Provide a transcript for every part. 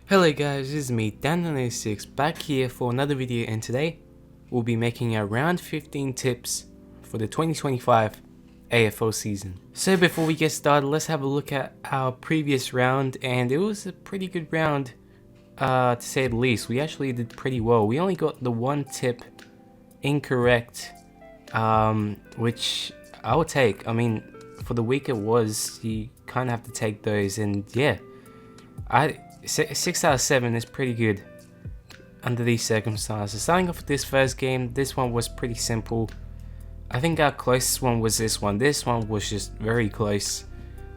Hello guys, this is me, Dan96, back here for another video, and today we'll be making our round 15 tips for the 2025 AFL season. So before we get started, let's have a look at our previous round, and it was a pretty good round to say the least. We actually did pretty well. We only got the one tip incorrect, which I would take. I mean, for the week it was, you kind of have to take those, and yeah, 6 out of 7 is pretty good under these circumstances. Starting off with this first game, this one was pretty simple. I think our closest one was this one. This one was just very close,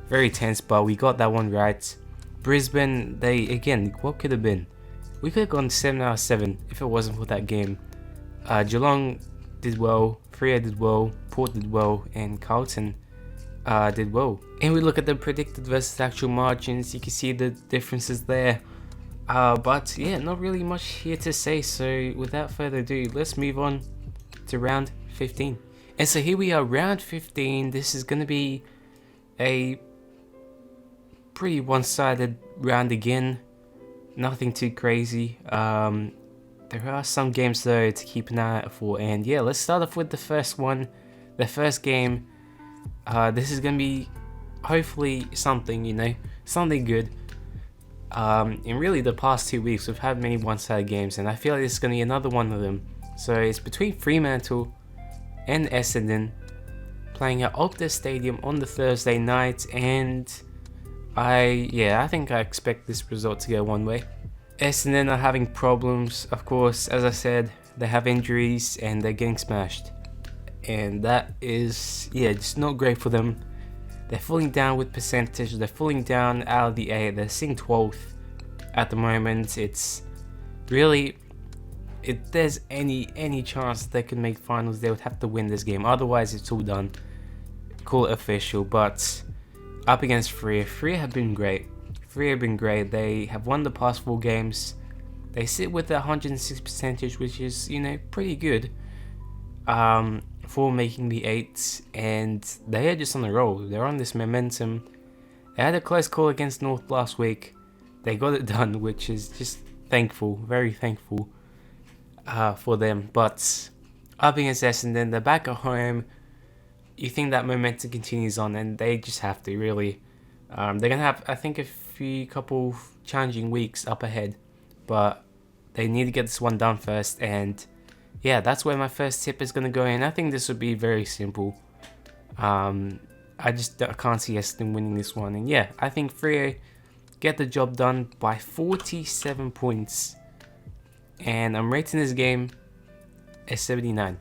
very tense, but we got that one right. Brisbane, again, what could have been? We could have gone 7 out of 7 if it wasn't for that game. Geelong did well, Freo did well, Port did well, and Carlton did well. And we look at the predicted versus actual margins, you can see the differences there. But yeah, not really much here to say, so without further ado, let's move on to round 15. And so here we are, round 15. This is going to be a pretty one-sided round again, nothing too crazy. There are some games though to keep an eye out for, and yeah, let's start off with the first one, the first game. This is gonna be hopefully something, something good. In really the past 2 weeks we've had many one-sided games, and I feel like this is gonna be another one of them. So it's between Fremantle and Essendon, playing at Optus Stadium on the Thursday night, and I think I expect this result to go one way. Essendon are having problems, of course. As I said, they have injuries and they're getting smashed, and that is just not great for them. They're falling down with percentage, they're falling down out of the 8, they're sitting 12th at the moment. It's really, if there's any chance they can make finals, they would have to win this game, otherwise it's all done. Call it official. But up against Freo have been great. They have won the past 4 games. They sit with a 106 percentage, which is, pretty good for making the 8s, and they are just on the roll. They're on this momentum. They had a close call against North last week. They got it done, which is just thankful, very thankful for them. But up against Essendon, they're back at home. You think that momentum continues on, and they just have to, really. They're going to have, I think, a couple challenging weeks up ahead, but they need to get this one done first. And yeah, that's where my first tip is going to go in. I think this would be very simple. I can't see Essendon winning this one, and yeah, I think Freo get the job done by 47 points, and I'm rating this game as 79.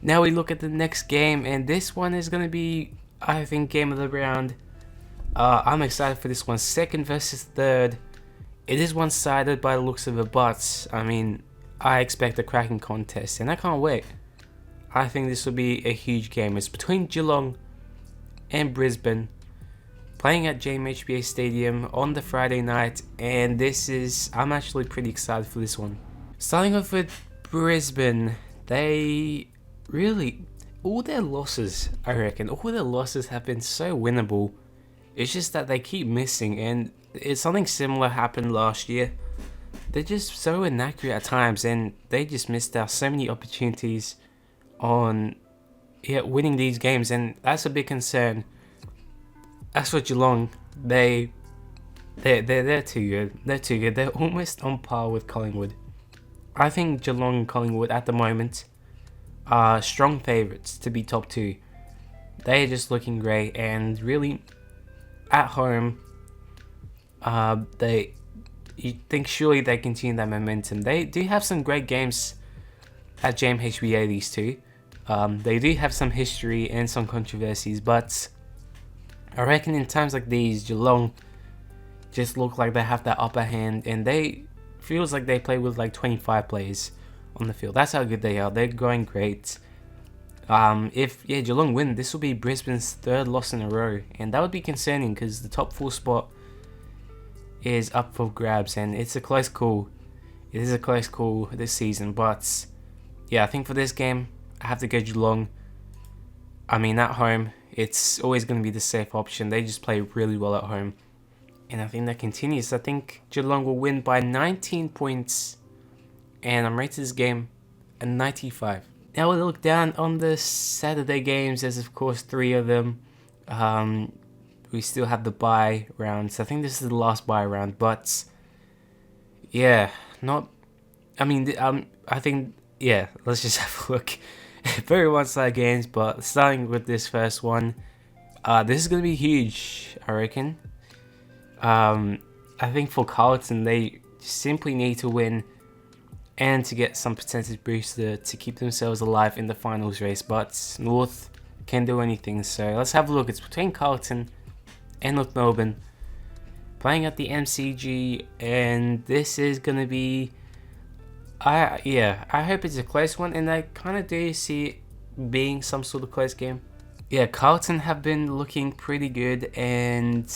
Now we look at the next game, and this one is going to be, I think, game of the round. I'm excited for this one. Second versus third. It is one-sided by the looks of it, but I mean, I expect a cracking contest, and I can't wait. I think this will be a huge game. It's between Geelong and Brisbane, playing at JMHBA Stadium on the Friday night, and I'm actually pretty excited for this one. Starting off with Brisbane, they really, all their losses, I reckon, all their losses have been so winnable. It's just that they keep missing, and it's something similar happened last year. They're just so inaccurate at times, and they just missed out so many opportunities on winning these games, and that's a big concern. As for Geelong, they're too good. They're too good. They're almost on par with Collingwood. I think Geelong and Collingwood at the moment are strong favourites to be top 2. They are just looking great, and really, at home, you think surely they continue that momentum. They do have some great games at JMHBA, these two. They do have some history and some controversies, but I reckon in times like these, Geelong just look like they have that upper hand, and feels like they play with like 25 players on the field. That's how good they are. They're going great. If Geelong win, this will be Brisbane's 3rd loss in a row, and that would be concerning because the top 4 spot is up for grabs, and it's a close call. It is a close call this season, but yeah, I think for this game I have to go Geelong. I mean, at home, it's always going to be the safe option. They just play really well at home. And I think that continues. I think Geelong will win by 19 points. And I'm rating this game a 95. Now we look down on the Saturday games. There's of course 3 of them. We still have the bye rounds. I think this is the last bye round, but yeah, not. I mean, I think yeah. Let's just have a look. Very one-sided games, but starting with this first one, this is gonna be huge. I reckon. I think for Carlton, they simply need to win and to get some percentage booster to keep themselves alive in the finals race. But North can't do anything. So let's have a look. It's between Carlton and North Melbourne, playing at the MCG, and this is gonna be. I hope it's a close one, and I kind of do see it being some sort of close game. Yeah, Carlton have been looking pretty good, and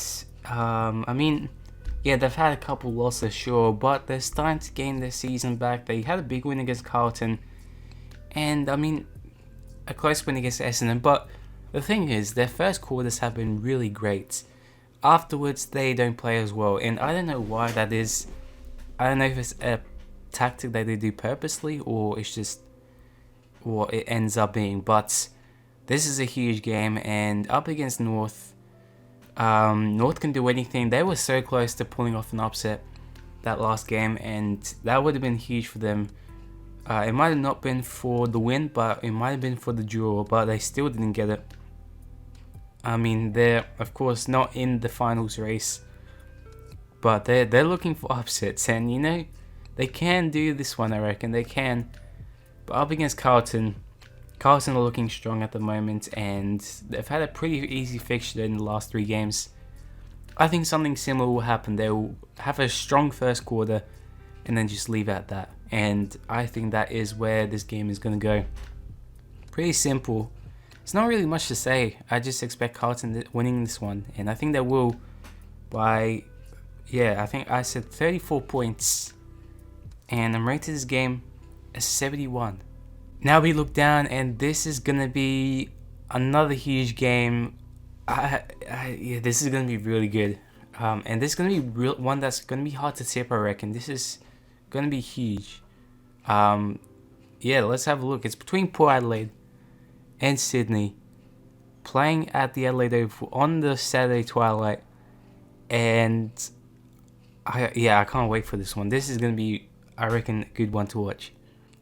I mean, yeah, they've had a couple losses, sure, but they're starting to gain their season back. They had a big win against Carlton, and I mean, a close win against Essendon. But the thing is, their first quarters have been really great. Afterwards, they don't play as well, and I don't know why that is. I don't know if it's a tactic that they do purposely, or it's just what it ends up being. But this is a huge game, and up against North. North can do anything. They were so close to pulling off an upset that last game, and that would have been huge for them. It might have not been for the win, but it might have been for the draw, but they still didn't get it. I mean, they're of course not in the finals race, but they're looking for upsets, and you know, they can do this one. I reckon they can. But up against Carlton are looking strong at the moment, and they've had a pretty easy fixture in the last 3 games. I think something similar will happen. They'll have a strong first quarter and then just leave it at that. And I think that is where this game is going to go. Pretty simple. It's not really much to say. I just expect Carlton winning this one, and I think they will by, yeah, I think I said 34 points. And I'm rating this game as 71. Now we look down, and this is gonna be another huge game. Yeah, this is gonna be really good, and this is gonna be one that's gonna be hard to tip. I reckon this is gonna be huge. Yeah, let's have a look. It's between Port Adelaide and Sydney, playing at the Adelaide Oval on the Saturday twilight, and I can't wait for this one. This is gonna be, I reckon, a good one to watch.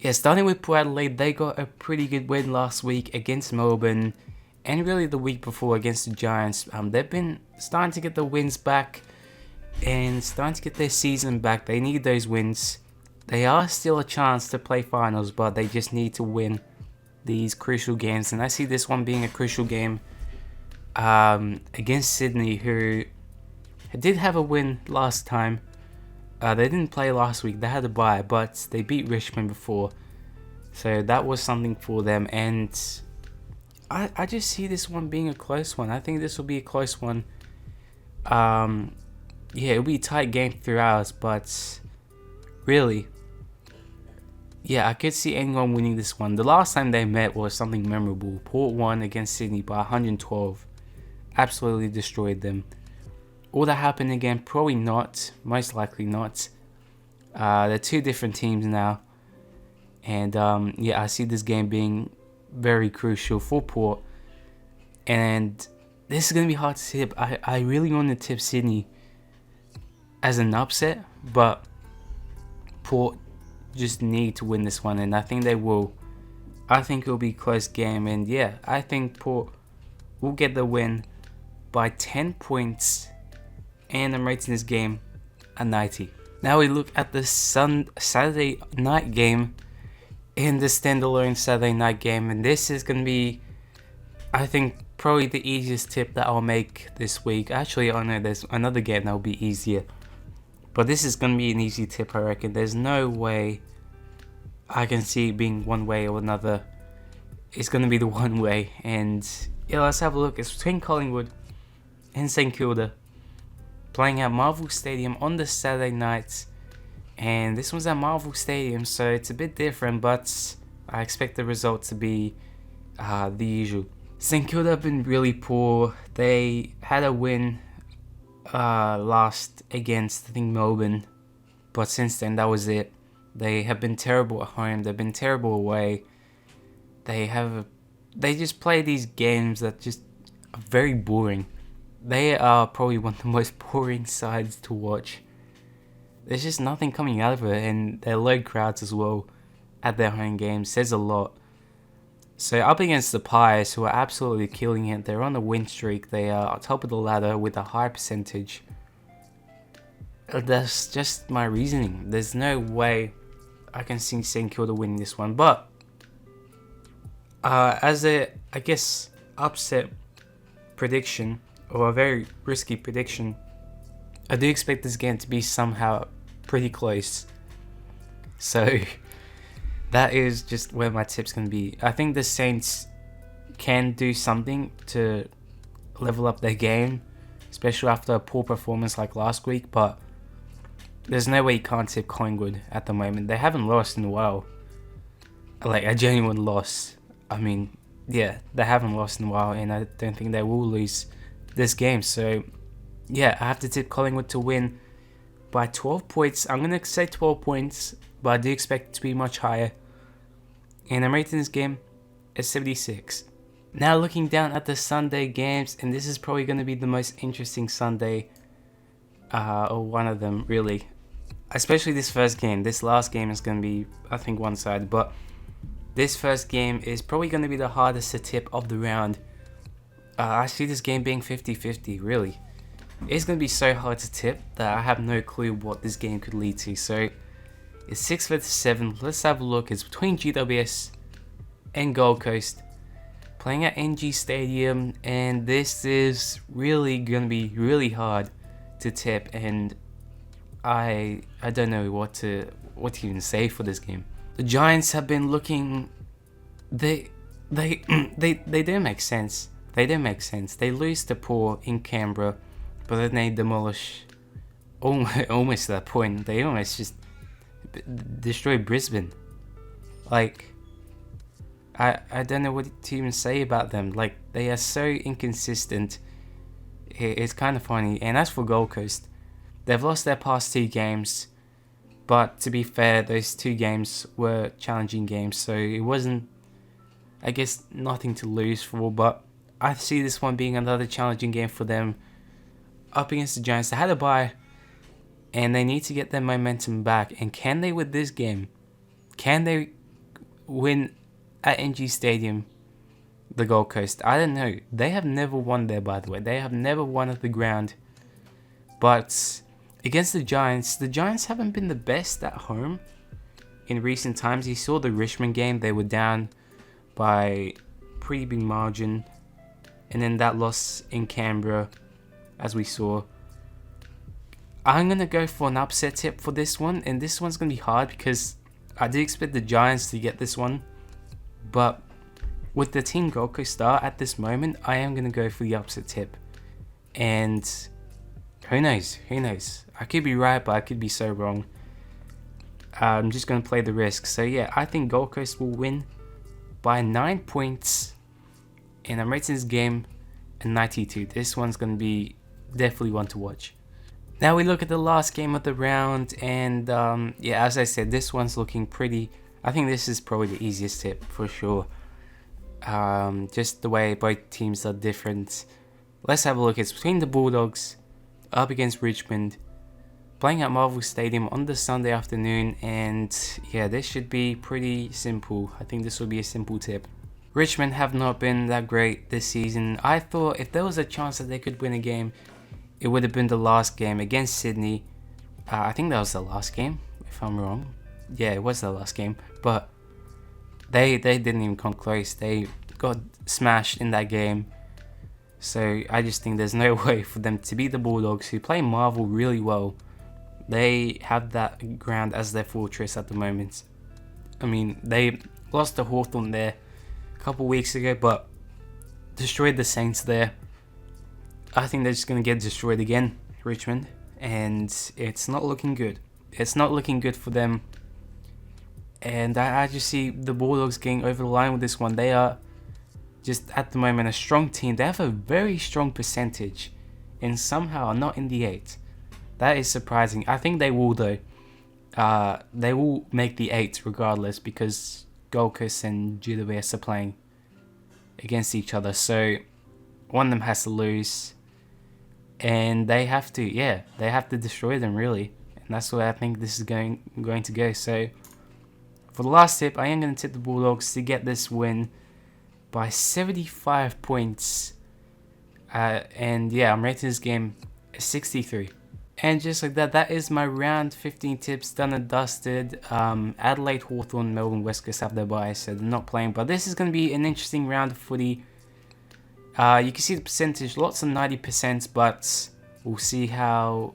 Yeah, starting with Port Adelaide, they got a pretty good win last week against Melbourne, and really the week before against the Giants. They've been starting to get the wins back and starting to get their season back. They need those wins. They are still a chance to play finals, but they just need to win these crucial games. And I see this one being a crucial game against Sydney, who did have a win last time. They didn't play last week, they had a bye, but they beat Richmond before. So that was something for them, and I just see this one being a close one. I think this will be a close one. Yeah, it'll be a tight game throughout, but really, yeah, I could see anyone winning this one. The last time they met was something memorable. Port won against Sydney by 112. Absolutely destroyed them. Will that happen again? Probably not. Most likely not. They're 2 different teams now. And yeah, I see this game being very crucial for Port. And this is going to be hard to tip. I really want to tip Sydney as an upset, but Port just need to win this one, and I think they will. I think it'll be a close game, and yeah, I think Port will get the win by 10 points. And I'm rating this game a 90. Now we look at the Saturday night game, in the standalone Saturday night game, and this is going to be, I think, probably the easiest tip that I'll make this week. Actually, I know there's another game that will be easier, but this is going to be an easy tip, I reckon. There's no way I can see it being one way or another. It's going to be the one way, and yeah, let's have a look. It's between Collingwood and St Kilda, playing at Marvel Stadium on the Saturday night, and this one's at Marvel Stadium, so it's a bit different, but I expect the result to be the usual. St Kilda have been really poor. They had a win last against, I think, Melbourne. But since then, that was it. They have been terrible at home. They've been terrible away. They just play these games that just are very boring. They are probably one of the most boring sides to watch. There's just nothing coming out of it, and their low crowds as well at their home games says a lot. So up against the Pies, who are absolutely killing it, they're on a win streak. They are top of the ladder with a high percentage. That's just my reasoning. There's no way I can see St Kilda winning this one. But as a, I guess, upset prediction, or a very risky prediction, I do expect this game to be somehow pretty close. So that is just where my tip's going to be. I think the Saints can do something to level up their game, especially after a poor performance like last week, but there's no way you can't tip Collingwood at the moment. They haven't lost in a while. Like, a genuine loss. I mean, yeah, they haven't lost in a while, and I don't think they will lose this game. So, yeah, I have to tip Collingwood to win by 12 points. I'm going to say 12 points, but I do expect it to be much higher. And I'm rating this game at 76. Now looking down at the Sunday games, and this is probably going to be the most interesting Sunday, or one of them really. Especially this first game. This last game is going to be, I think, one-sided, but this first game is probably going to be the hardest to tip of the round. I see this game being 50-50, really. It's going to be so hard to tip that I have no clue what this game could lead to. So it's 6 vs 7. Let's have a look. It's between GWS and Gold Coast, playing at NG Stadium, and this is really going to be really hard to tip, and I don't know what to even say for this game. The Giants have been looking, they don't make sense. They don't make sense. They lose to Port in Canberra, but then they demolish almost to that point. They almost just destroy Brisbane. Like, I don't know what to even say about them. Like, they are so inconsistent. It's kind of funny. And as for Gold Coast, they've lost their past 2 games, but to be fair, those 2 games were challenging games, so it wasn't, I guess, nothing to lose for. But I see this one being another challenging game for them up against the Giants. They had a bye, and they need to get their momentum back. And can they with this game? Can they win at NG Stadium, the Gold Coast? I don't know. They have never won there, by the way. They have never won at the ground. But against the Giants haven't been the best at home in recent times. You saw the Richmond game. They were down by pretty big margin. And then that loss in Canberra, as we saw. I'm going to go for an upset tip for this one. And this one's going to be hard because I do expect the Giants to get this one. But with the Team Gold Coast are at this moment, I am going to go for the upset tip. And who knows? I could be right, but I could be so wrong. I'm just going to play the risk. So yeah, I think Gold Coast will win by 9 points. And I'm rating this game at 92. This one's going to be definitely one to watch. Now we look at the last game of the round. And yeah, as I said, this one's looking pretty. I think this is probably the easiest tip for sure. Just the way both teams are different. Let's have a look. It's between the Bulldogs up against Richmond, playing at Marvel Stadium on the Sunday afternoon, and yeah, this should be pretty simple. I think this will be a simple tip. Richmond have not been that great this season. I thought if there was a chance that they could win a game, it would have been the last game against Sydney. I think that was the last game, if I'm wrong. Yeah, it was the last game, but they didn't even come close. They got smashed in that game. So I just think there's no way for them to beat the Bulldogs, who play Marvel really well. They have that ground as their fortress at the moment. I mean, they lost to Hawthorn there a couple weeks ago, but destroyed the Saints there. I think they're just going to get destroyed again, Richmond. And it's not looking good. It's not looking good for them. And I just see the Bulldogs getting over the line with this one. They are just at the moment a strong team. They have a very strong percentage and somehow not in the 8. That is surprising. I think they will though. They will make the 8 regardless because Gold Coast and GWS are playing against each other. So one of them has to lose. And they have to, they have to destroy them really. And that's where I think this is going to go. So for the last tip, I am going to tip the Bulldogs to get this win by 75 points. And yeah, I'm rating this game 63. And just like that, that is my round 15 tips done and dusted. Adelaide, Hawthorn, Melbourne, West Coast have their bye, so they're not playing. But this is going to be an interesting round of footy. You can see the percentage, lots of 90%, but we'll see how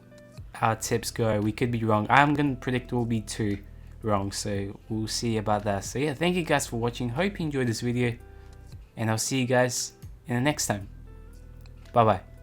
our tips go. We could be wrong. I'm going to predict we'll be 2 wrong, so we'll see about that. So yeah, thank you guys for watching. Hope you enjoyed this video, and I'll see you guys in the next time. Bye bye.